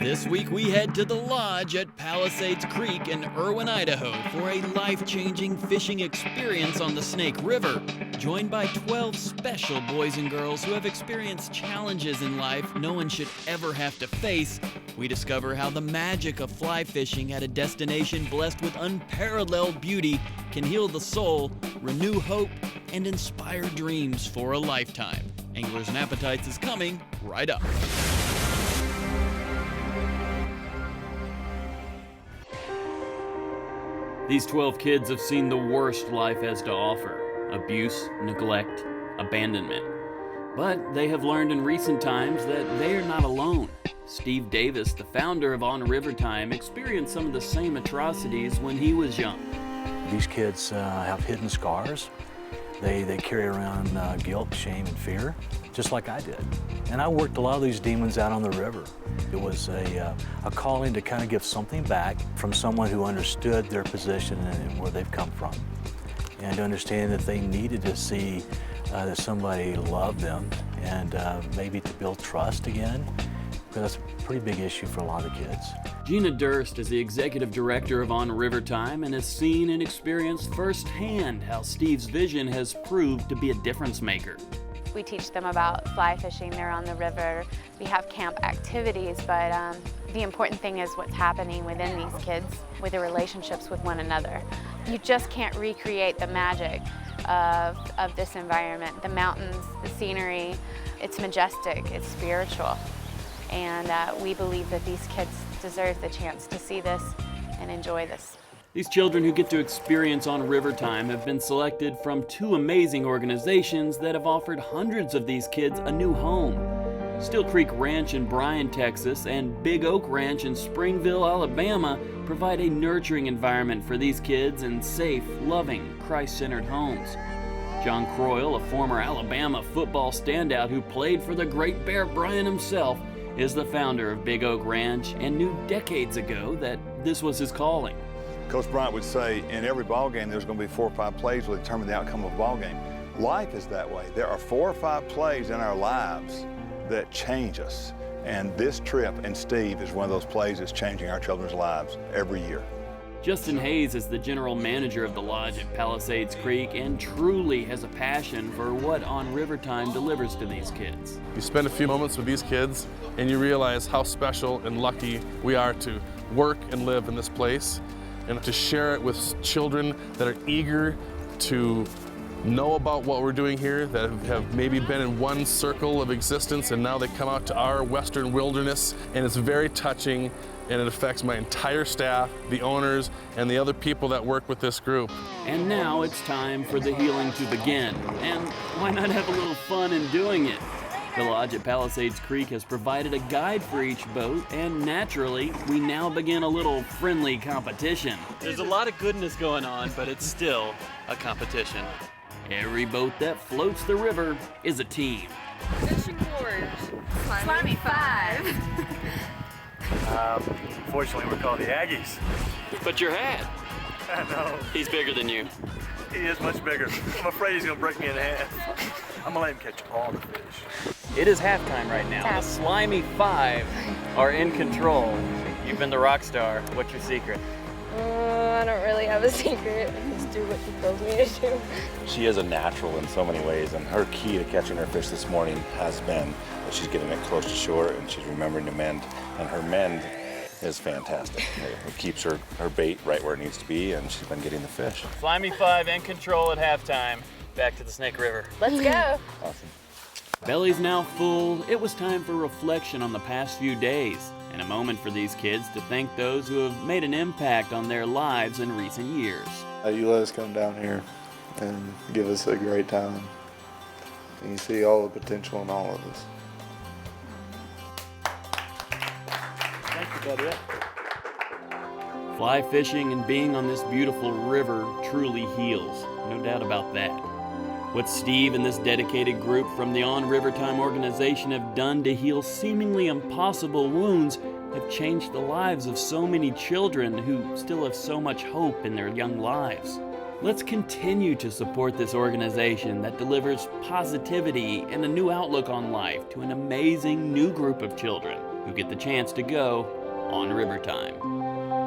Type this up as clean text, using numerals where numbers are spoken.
This week we head to the lodge at Palisades Creek in Irwin, Idaho for a life-changing fishing experience on the Snake River. Joined by 12 special boys and girls who have experienced challenges in life no one should ever have to face, we discover how the magic of fly fishing at a destination blessed with unparalleled beauty can heal the soul, renew hope, and inspire dreams for a lifetime. Anglers and Appetites is coming right up. These 12 kids have seen the worst life has to offer: abuse, neglect, abandonment. But they have learned in recent times that they are not alone. Steve Davis, the founder of On River Time, experienced some of the same atrocities when he was young. These kids have hidden scars. They carry around guilt, shame, and fear, just like I did. And I worked a lot of these demons out on the river. It was a calling to kind of give something back from someone who understood their position and where they've come from, and to understand that they needed to see that somebody loved them, and maybe to build trust again, because that's a pretty big issue for a lot of the kids. Gina Durst is the executive director of On River Time and has seen and experienced firsthand how Steve's vision has proved to be a difference maker. We teach them about fly fishing. They're on the river. We have camp activities, but the important thing is what's happening within these kids with their relationships with one another. You just can't recreate the magic of this environment. The mountains, the scenery, it's majestic, it's spiritual. And we believe that these kids deserve the chance to see this and enjoy this. These children who get to experience On River Time have been selected from 2 amazing organizations that have offered hundreds of these kids a new home. Still Creek Ranch in Bryan, Texas, and Big Oak Ranch in Springville, Alabama provide a nurturing environment for these kids in safe, loving, Christ-centered homes. John Croyle, a former Alabama football standout who played for the Great Bear Bryant himself, is the founder of Big Oak Ranch and knew decades ago that this was his calling. Coach Bryant would say in every ball game there's going to be 4 or 5 plays that will determine the outcome of a ball game. Life is that way. There are 4 or 5 plays in our lives that change us. And this trip and Steve is one of those plays that's changing our children's lives every year. Justin Hayes is the general manager of the lodge at Palisades Creek and truly has a passion for what On River Time delivers to these kids. You spend a few moments with these kids and you realize how special and lucky we are to work and live in this place, and to share it with children that are eager to know about what we're doing here, that have maybe been in one circle of existence and now they come out to our western wilderness, and it's very touching, and it affects my entire staff, the owners, and the other people that work with this group. And now it's time for the healing to begin. And why not have a little fun in doing it? The lodge at Palisades Creek has provided a guide for each boat, and naturally, we now begin a little friendly competition. There's a lot of goodness going on, but it's still a competition. Every boat that floats the river is a team. Fishing Wars. Slimy 5. Fortunately, we're called the Aggies. But your hat. I know. He's bigger than you. He is much bigger. I'm afraid he's going to break me in half. I'm going to let him catch all the fish. It is halftime right now. The Slimy 5 are in control. You've been the rock star. What's your secret? I don't really have a secret. I just do what he tells me to do. She is a natural in so many ways, and her key to catching her fish this morning has been that she's getting it close to shore and she's remembering to mend, and her mend is fantastic. It keeps her bait right where it needs to be, and she's been getting the fish. Slimy 5 in control at halftime. Back to the Snake River. Let's go. Awesome. Bellies now full, it was time for reflection on the past few days, and a moment for these kids to thank those who have made an impact on their lives in recent years. You let us come down here and give us a great time, and you see all the potential in all of us. Thank you, buddy. Fly fishing and being on this beautiful river truly heals, no doubt about that. What Steve and this dedicated group from the On River Time organization have done to heal seemingly impossible wounds have changed the lives of so many children who still have so much hope in their young lives. Let's continue to support this organization that delivers positivity and a new outlook on life to an amazing new group of children who get the chance to go on River Time.